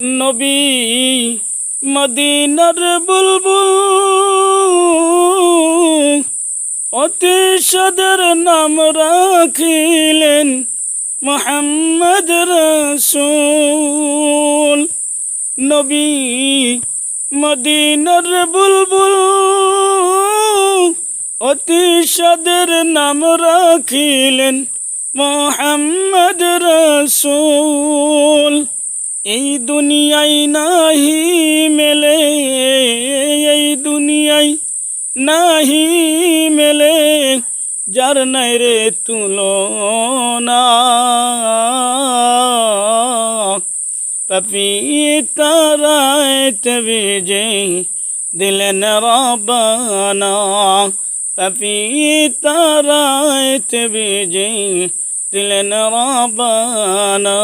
নবী মদিনার বুলবুল অতি সাদের নাম রাখিলেন মুহাম্মদ রাসূল। নবী মদিনার বুলবুল অতি সাদের নাম রাখিলেন মুহাম্মদ রাসূল। এই দুনিয়ায় নাহি মেলে, এই দুনিয়ায় নাহি মেলে যার নাই রে তুলনা। পবিত্রাতে বিজয় দিলেন রব্বানা, পবিত্রাতে বিজয় দিলেন রব্বানা।